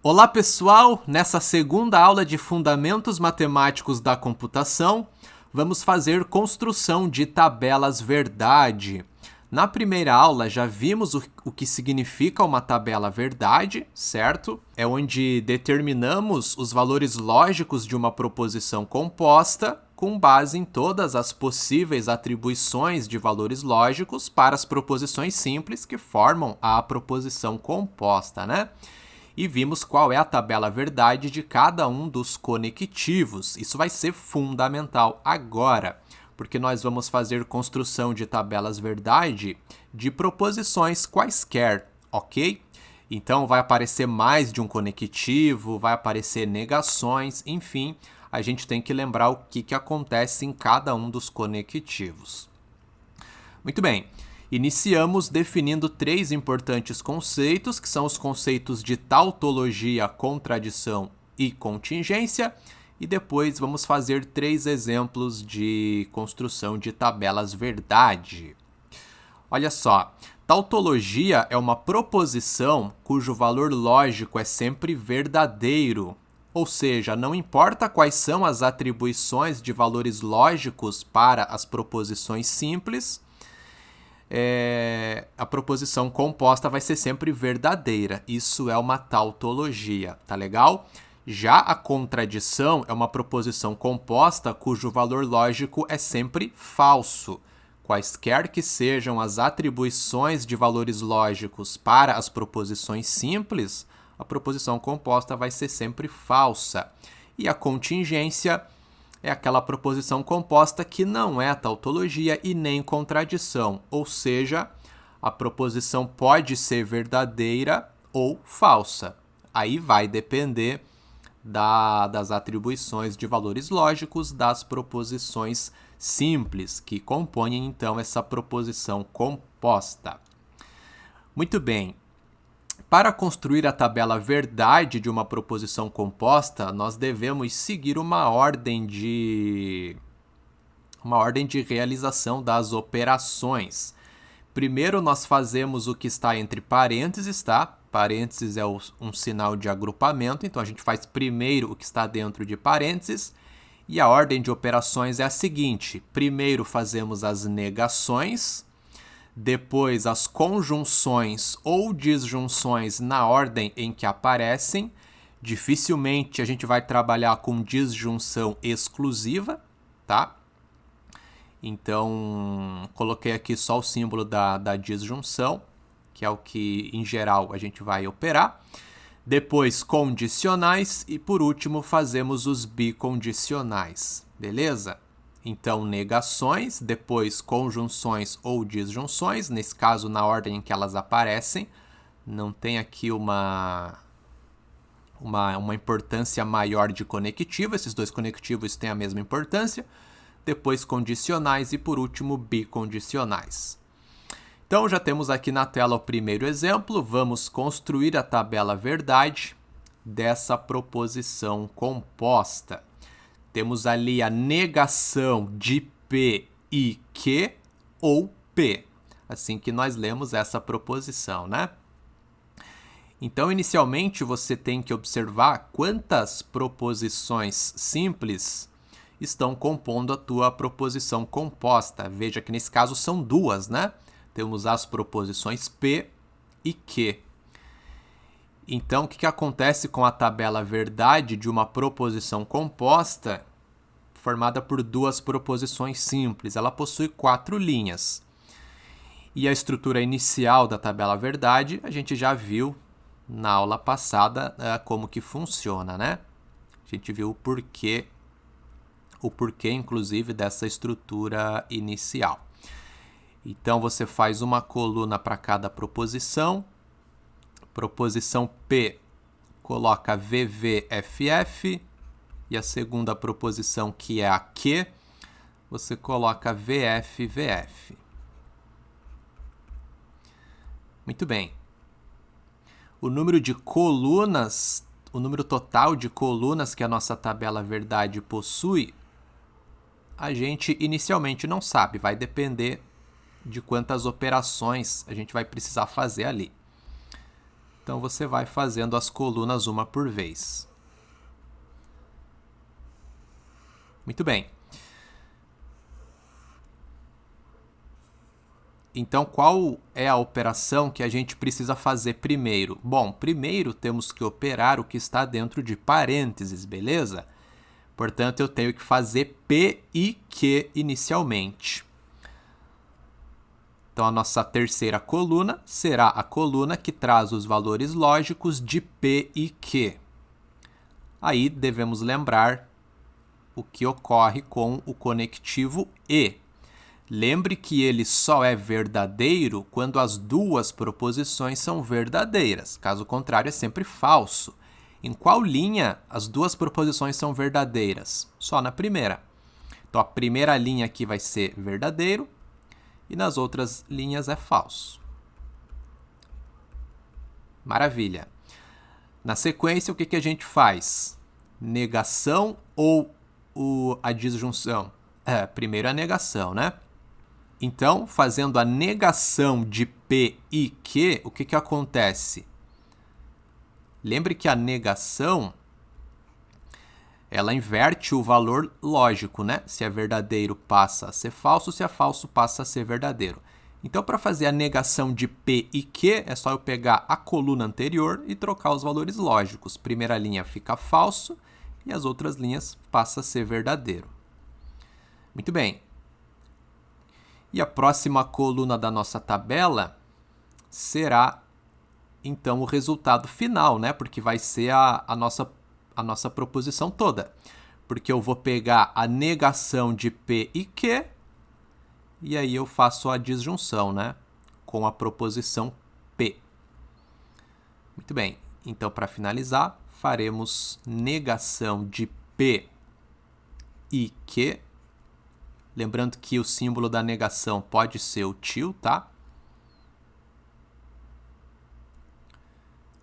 Olá pessoal, nessa segunda aula de Fundamentos Matemáticos da Computação, vamos fazer construção de tabelas verdade. Na primeira aula já vimos o que significa uma tabela verdade, certo? É onde determinamos os valores lógicos de uma proposição composta com base em todas as possíveis atribuições de valores lógicos para as proposições simples que formam a proposição composta, né? E vimos qual é a tabela verdade de cada um dos conectivos. Isso vai ser fundamental agora, porque nós vamos fazer construção de tabelas verdade de proposições quaisquer, ok? Então vai aparecer mais de um conectivo, vai aparecer negações, enfim, a gente tem que lembrar o que acontece em cada um dos conectivos. Muito bem. Iniciamos definindo três importantes conceitos, que são os conceitos de tautologia, contradição e contingência, e depois vamos fazer três exemplos de construção de tabelas verdade. Olha só, tautologia é uma proposição cujo valor lógico é sempre verdadeiro, ou seja, não importa quais são as atribuições de valores lógicos para as proposições simples, a proposição composta vai ser sempre verdadeira. Isso é uma tautologia, tá legal? Já a contradição é uma proposição composta cujo valor lógico é sempre falso. Quaisquer que sejam as atribuições de valores lógicos para as proposições simples, a proposição composta vai ser sempre falsa. E a contingência é aquela proposição composta que não é tautologia e nem contradição, ou seja, a proposição pode ser verdadeira ou falsa. Aí vai depender das atribuições de valores lógicos das proposições simples, que compõem então essa proposição composta. Muito bem. Para construir a tabela verdade de uma proposição composta, nós devemos seguir uma ordem de realização das operações. Primeiro, nós fazemos o que está entre parênteses, tá? Parênteses é um sinal de agrupamento, então a gente faz primeiro o que está dentro de parênteses. E a ordem de operações é a seguinte: primeiro fazemos as negações, depois as conjunções ou disjunções na ordem em que aparecem. Dificilmente a gente vai trabalhar com disjunção exclusiva, tá? Então, coloquei aqui só o símbolo da disjunção, que é o que, em geral, a gente vai operar. Depois, condicionais e, por último, fazemos os bicondicionais, beleza? Então, negações, depois conjunções ou disjunções, nesse caso na ordem em que elas aparecem. Não tem aqui uma importância maior de conectivo, esses dois conectivos têm a mesma importância. Depois condicionais e, por último, bicondicionais. Então, já temos aqui na tela o primeiro exemplo. Vamos construir a tabela verdade dessa proposição composta. Temos ali a negação de P e Q ou P, assim que nós lemos essa proposição, né? Então, inicialmente, você tem que observar quantas proposições simples estão compondo a tua proposição composta. Veja que nesse caso são duas, né? Temos as proposições P e Q. Então, o que acontece com a tabela verdade de uma proposição composta formada por duas proposições simples? Ela possui 4 linhas. E a estrutura inicial da tabela verdade, a gente já viu na aula passada como que funciona, né? A gente viu o porquê, inclusive, dessa estrutura inicial. Então, você faz uma coluna para cada proposição. Proposição P, coloca VVFF. E a segunda proposição, que é a Q, você coloca VFVF. Muito bem. O número de colunas, o número total de colunas que a nossa tabela verdade possui, a gente inicialmente não sabe, vai depender de quantas operações a gente vai precisar fazer ali. Então, você vai fazendo as colunas uma por vez. Muito bem. Então, qual é a operação que a gente precisa fazer primeiro? Bom, primeiro temos que operar o que está dentro de parênteses, beleza? Portanto, eu tenho que fazer P e Q inicialmente. Então, a nossa terceira coluna será a coluna que traz os valores lógicos de P e Q. Aí, devemos lembrar o que ocorre com o conectivo E. Lembre que ele só é verdadeiro quando as duas proposições são verdadeiras. Caso contrário, é sempre falso. Em qual linha as duas proposições são verdadeiras? Só na primeira. Então, a primeira linha aqui vai ser verdadeiro e nas outras linhas é falso. Maravilha. Na sequência, o que a gente faz? Negação ou a disjunção? Primeiro a negação, né? Então, fazendo a negação de P e Q, o que acontece? Lembre que a negação, ela inverte o valor lógico, né? Se é verdadeiro, passa a ser falso. Se é falso, passa a ser verdadeiro. Então, para fazer a negação de P e Q, é só eu pegar a coluna anterior e trocar os valores lógicos. Primeira linha fica falso e as outras linhas passa a ser verdadeiro. Muito bem. E a próxima coluna da nossa tabela será, então, o resultado final, né? Porque vai ser a nossa proposição toda. Porque eu vou pegar a negação de P e Q e aí eu faço a disjunção, né? Com a proposição P. Muito bem. Então, para finalizar, faremos negação de P e Q. Lembrando que o símbolo da negação pode ser o til, tá?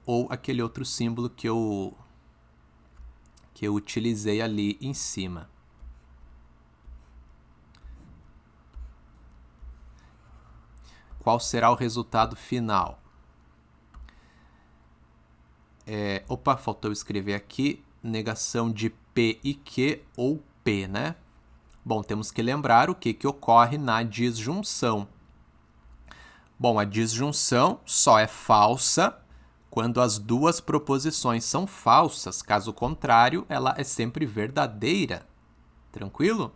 Ou aquele outro símbolo que eu utilizei ali em cima. Qual será o resultado final? Faltou escrever aqui negação de P e Q ou P, né? Bom, temos que lembrar o que ocorre na disjunção. Bom, a disjunção só é falsa quando as duas proposições são falsas. Caso contrário, ela é sempre verdadeira. Tranquilo?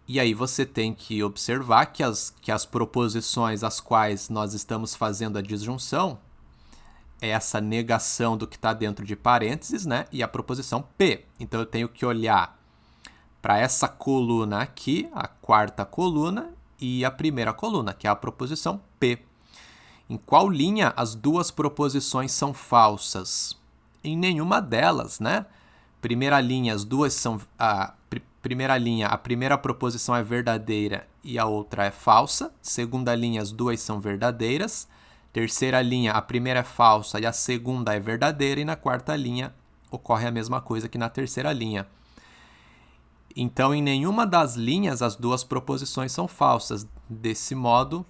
E aí você tem que observar que as proposições às quais nós estamos fazendo a disjunção é essa negação do que está dentro de parênteses, né? E a proposição P. Então, eu tenho que olhar para essa coluna aqui, a quarta coluna, e a primeira coluna, que é a proposição P. Em qual linha as duas proposições são falsas? Em nenhuma delas, né? Primeira linha, as duas são... Primeira linha, a primeira proposição é verdadeira e a outra é falsa. Segunda linha, as duas são verdadeiras. Terceira linha, a primeira é falsa e a segunda é verdadeira. E na quarta linha, ocorre a mesma coisa que na terceira linha. Então, em nenhuma das linhas, as duas proposições são falsas. Desse modo,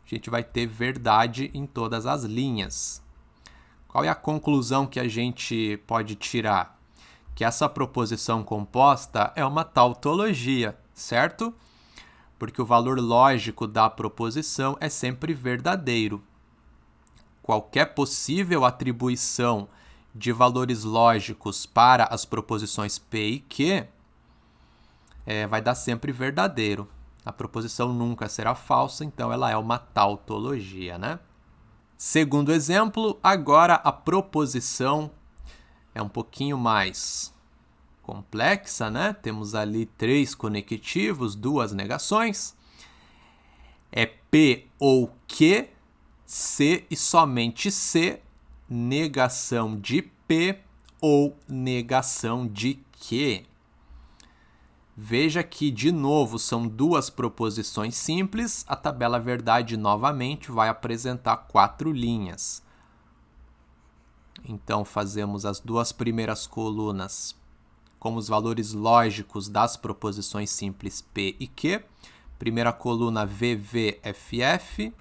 a gente vai ter verdade em todas as linhas. Qual é a conclusão que a gente pode tirar? Que essa proposição composta é uma tautologia, certo? Porque o valor lógico da proposição é sempre verdadeiro. Qualquer possível atribuição de valores lógicos para as proposições P e Q vai dar sempre verdadeiro. A proposição nunca será falsa, então ela é uma tautologia, né? Segundo exemplo, agora a proposição é um pouquinho mais complexa, né? Temos ali 3 conectivos, 2 negações. É P ou Q, C e somente C, negação de P ou negação de Q. Veja que, de novo, são 2 proposições simples. A tabela verdade, novamente, vai apresentar 4 linhas. Então, fazemos as 2 primeiras colunas com os valores lógicos das proposições simples P e Q. Primeira coluna VVFF,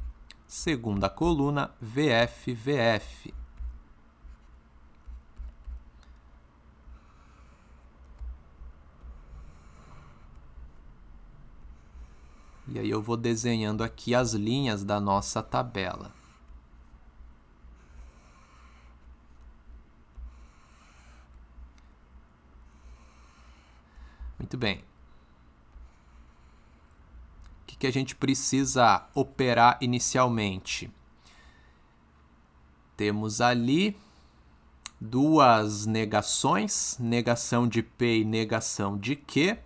Segunda coluna, VF, VF. E aí eu vou desenhando aqui as linhas da nossa tabela. Muito bem. O que a gente precisa operar inicialmente? Temos ali duas negações, negação de P e negação de Q.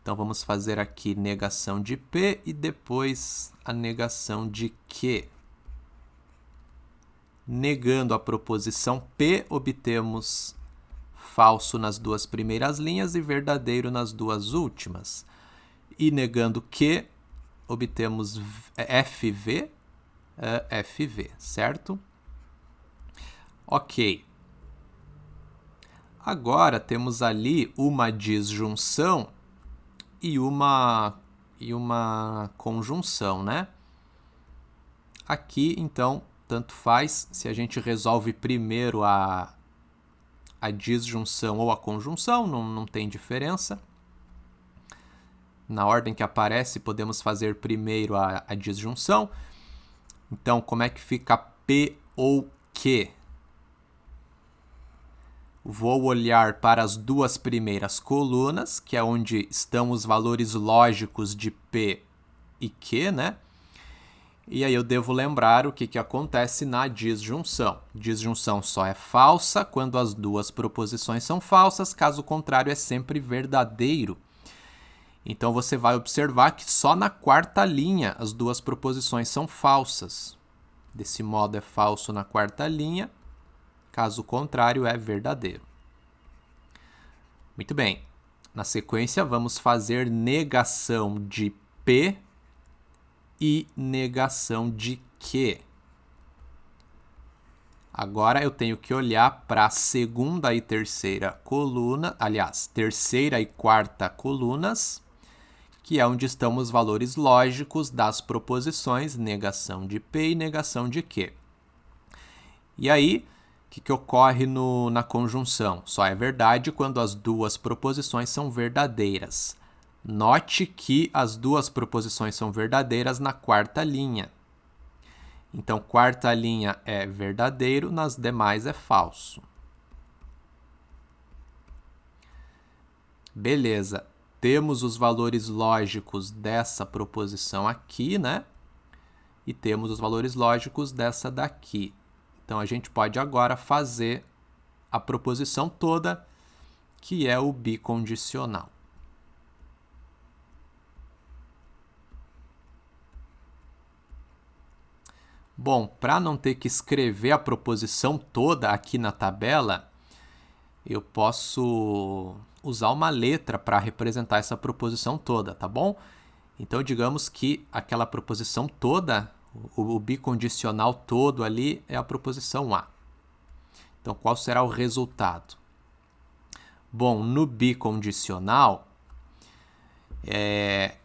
Então, vamos fazer aqui negação de P e depois a negação de Q. Negando a proposição P, obtemos falso nas duas primeiras linhas e verdadeiro nas duas últimas. E negando Q, obtemos FV, FV, certo? Ok. Agora temos ali uma disjunção e uma conjunção, né? Aqui, então, tanto faz se a gente resolve primeiro a disjunção ou a conjunção, não tem diferença. Na ordem que aparece, podemos fazer primeiro a disjunção. Então, como é que fica P ou Q? Vou olhar para as duas primeiras colunas, que é onde estão os valores lógicos de P e Q, né? E aí eu devo lembrar o que acontece na disjunção. Disjunção só é falsa quando as duas proposições são falsas, caso contrário é sempre verdadeiro. Então você vai observar que só na quarta linha as duas proposições são falsas. Desse modo é falso na quarta linha, caso contrário é verdadeiro. Muito bem. Na sequência vamos fazer negação de P e negação de Q. Agora eu tenho que olhar para a segunda e terceira coluna, aliás, terceira e quarta colunas, que é onde estão os valores lógicos das proposições negação de P e negação de Q. E aí, o que ocorre na conjunção? Só é verdade quando as duas proposições são verdadeiras. Note que as duas proposições são verdadeiras na quarta linha. Então, quarta linha é verdadeiro, nas demais é falso. Beleza. Temos os valores lógicos dessa proposição aqui, né? E temos os valores lógicos dessa daqui. Então, a gente pode agora fazer a proposição toda, que é o bicondicional. Bom, para não ter que escrever a proposição toda aqui na tabela, eu posso usar uma letra para representar essa proposição toda, tá bom? Então, digamos que aquela proposição toda, o bicondicional todo ali, é a proposição A. Então, qual será o resultado? Bom, no bicondicional,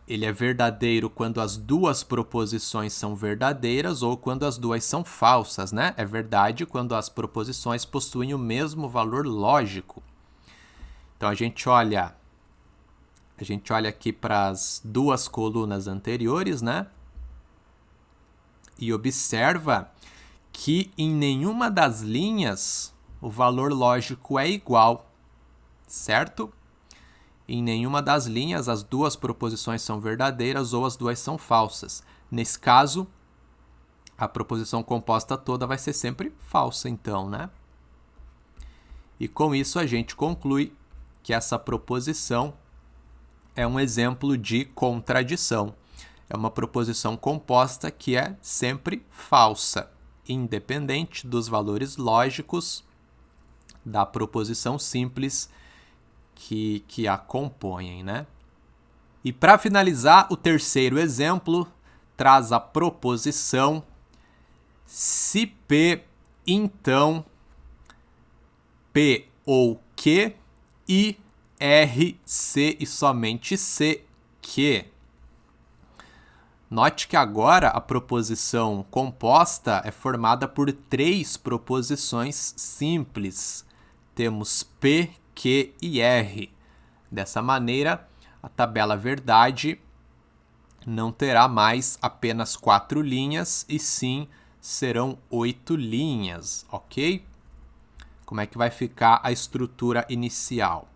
ele é verdadeiro quando as duas proposições são verdadeiras ou quando as duas são falsas, né? É verdade quando as proposições possuem o mesmo valor lógico. Então, a gente olha aqui para as duas colunas anteriores, né? E observa que em nenhuma das linhas o valor lógico é igual, certo? Em nenhuma das linhas as duas proposições são verdadeiras ou as duas são falsas. Nesse caso, a proposição composta toda vai ser sempre falsa, então, né? E com isso a gente conclui que essa proposição é um exemplo de contradição. É uma proposição composta que é sempre falsa, independente dos valores lógicos da proposição simples que a compõem, né? E para finalizar, o terceiro exemplo traz a proposição se P, então P ou Q e R, C e somente C, Q. Note que agora a proposição composta é formada por 3 proposições simples. Temos P, Q e R. Dessa maneira, a tabela verdade não terá mais apenas 4 linhas, e sim serão 8 linhas, ok? Como é que vai ficar a estrutura inicial?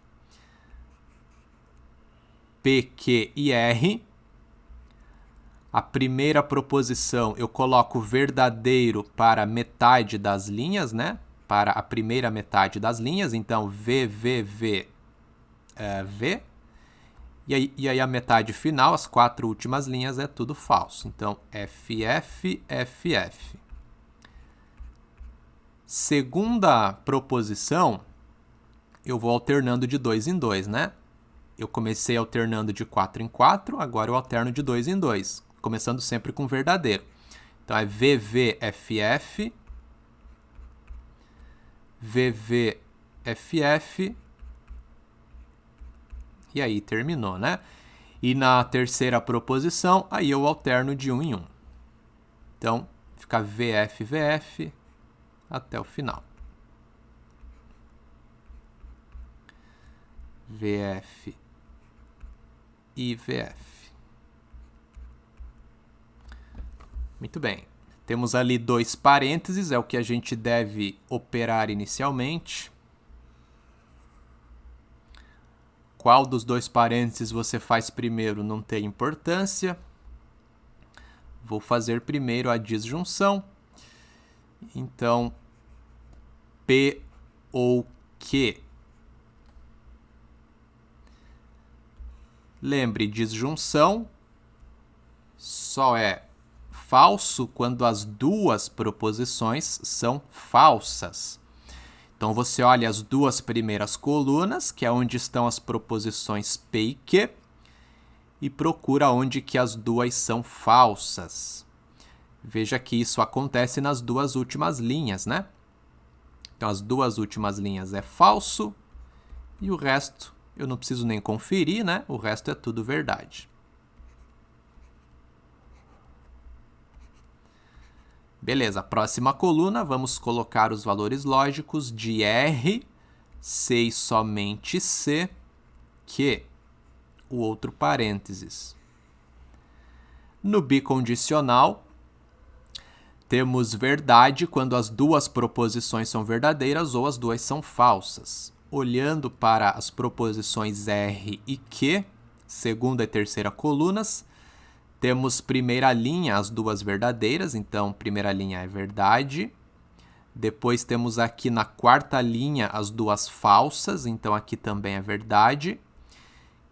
P, Q e R. A primeira proposição eu coloco verdadeiro para metade das linhas, né? Para a primeira metade das linhas, então V, V, V, V. E aí a metade final, as 4 últimas linhas, é tudo falso. Então, F, F, F, F. Segunda proposição, eu vou alternando de 2 em 2, né? Eu comecei alternando de 4 em 4, agora eu alterno de 2 em 2, começando sempre com verdadeiro. Então, é VVFF, VVFF, e aí terminou, né? E na terceira proposição, aí eu alterno de 1 em 1. Então, fica VF, VF até o final. VF e VF. Muito bem. Temos ali 2 parênteses, é o que a gente deve operar inicialmente. Qual dos 2 parênteses você faz primeiro não tem importância. Vou fazer primeiro a disjunção. Então, P ou Q. Lembre, disjunção só é falso quando as 2 proposições são falsas. Então, você olha as 2 primeiras colunas, que é onde estão as proposições P e Q, e procura onde que as 2 são falsas. Veja que isso acontece nas 2 últimas linhas, né? Então, as 2 últimas linhas é falso, e o resto eu não preciso nem conferir, né? O resto é tudo verdade. Beleza, próxima coluna, vamos colocar os valores lógicos de R, C e somente C, Q, o outro parênteses. No bicondicional, temos verdade quando as 2 proposições são verdadeiras ou as 2 são falsas. Olhando para as proposições R e Q, segunda e terceira colunas, temos primeira linha, as 2 verdadeiras, então primeira linha é verdade. Depois temos aqui na quarta linha as 2 falsas, então aqui também é verdade.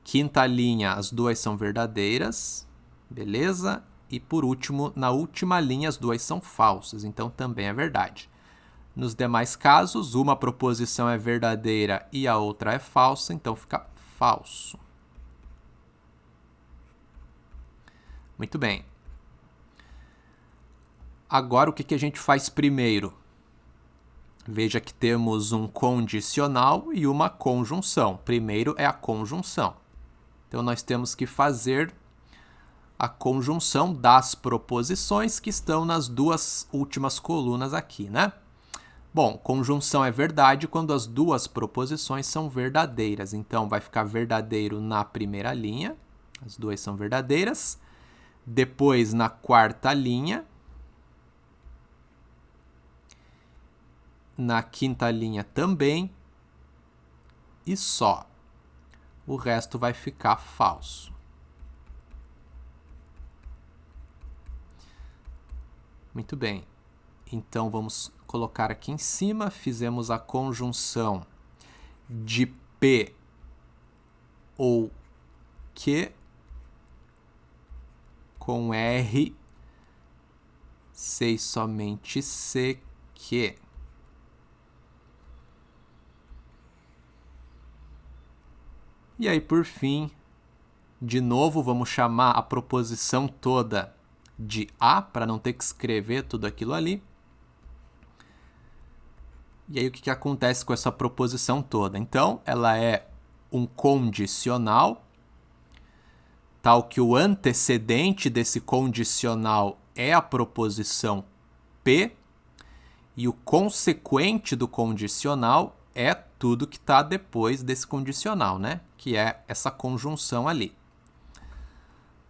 Quinta linha, as 2 são verdadeiras, beleza? E por último, na última linha, as 2 são falsas, então também é verdade. Nos demais casos, uma proposição é verdadeira e a outra é falsa, então fica falso. Muito bem. Agora, o que a gente faz primeiro? Veja que temos um condicional e uma conjunção. Primeiro é a conjunção. Então, nós temos que fazer a conjunção das proposições que estão nas 2 últimas colunas aqui, né? Bom, conjunção é verdade quando as 2 proposições são verdadeiras. Então, vai ficar verdadeiro na primeira linha. As 2 são verdadeiras. Depois, na quarta linha. Na quinta linha também. E só. O resto vai ficar falso. Muito bem. Então, vamos colocar aqui em cima. Fizemos a conjunção de P ou Q com R, C e somente C, Q. E aí, por fim, de novo, vamos chamar a proposição toda de A, para não ter que escrever tudo aquilo ali. E aí, o que acontece com essa proposição toda? Então, ela é um condicional tal que o antecedente desse condicional é a proposição P e o consequente do condicional é tudo que está depois desse condicional, né? Que é essa conjunção ali.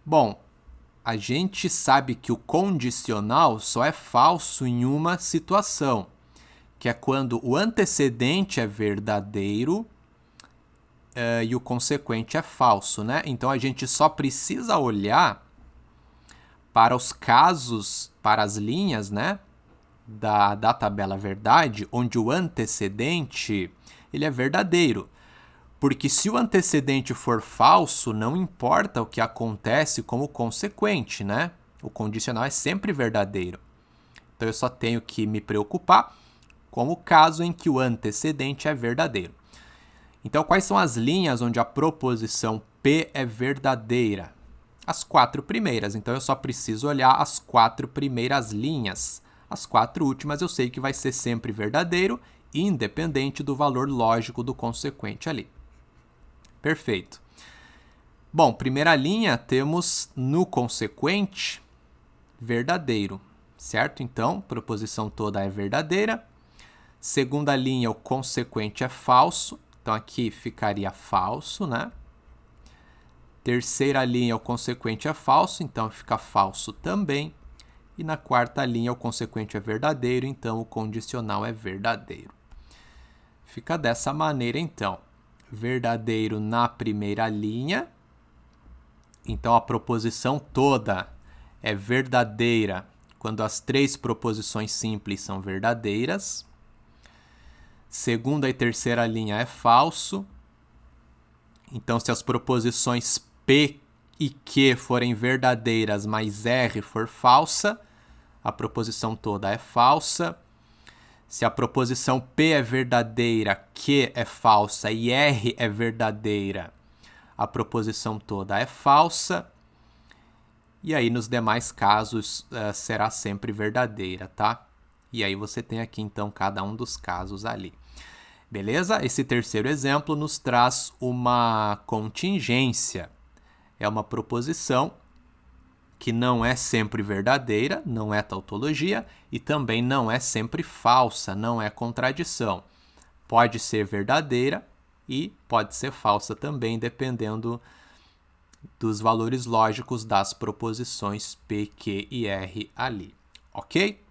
Bom, a gente sabe que o condicional só é falso em uma situação, que é quando o antecedente é verdadeiro e o consequente é falso, né? Então a gente só precisa olhar para os casos, para as linhas, né? Da tabela verdade, onde o antecedente ele é verdadeiro. Porque se o antecedente for falso, não importa o que acontece com o consequente, né? O condicional é sempre verdadeiro. Então eu só tenho que me preocupar com o caso em que o antecedente é verdadeiro. Então quais são as linhas onde a proposição P é verdadeira? As 4 primeiras. Então eu só preciso olhar as 4 primeiras linhas. As 4 últimas eu sei que vai ser sempre verdadeiro, independente do valor lógico do consequente ali. Perfeito. Bom, primeira linha, temos no consequente verdadeiro, certo? Então, proposição toda é verdadeira. Segunda linha, o consequente é falso. Então, aqui ficaria falso, né? Terceira linha, o consequente é falso. Então, fica falso também. E na quarta linha, o consequente é verdadeiro. Então, o condicional é verdadeiro. Fica dessa maneira, então. Verdadeiro na primeira linha. Então, a proposição toda é verdadeira quando as 3 proposições simples são verdadeiras. Segunda e terceira linha é falso. Então, se as proposições P e Q forem verdadeiras, mas R for falsa, a proposição toda é falsa. Se a proposição P é verdadeira, Q é falsa e R é verdadeira, a proposição toda é falsa. E aí, nos demais casos, será sempre verdadeira, tá? E aí você tem aqui, então, cada um dos casos ali. Beleza? Esse terceiro exemplo nos traz uma contingência. É uma proposição que não é sempre verdadeira, não é tautologia, e também não é sempre falsa, não é contradição. Pode ser verdadeira e pode ser falsa também, dependendo dos valores lógicos das proposições P, Q e R ali. Ok?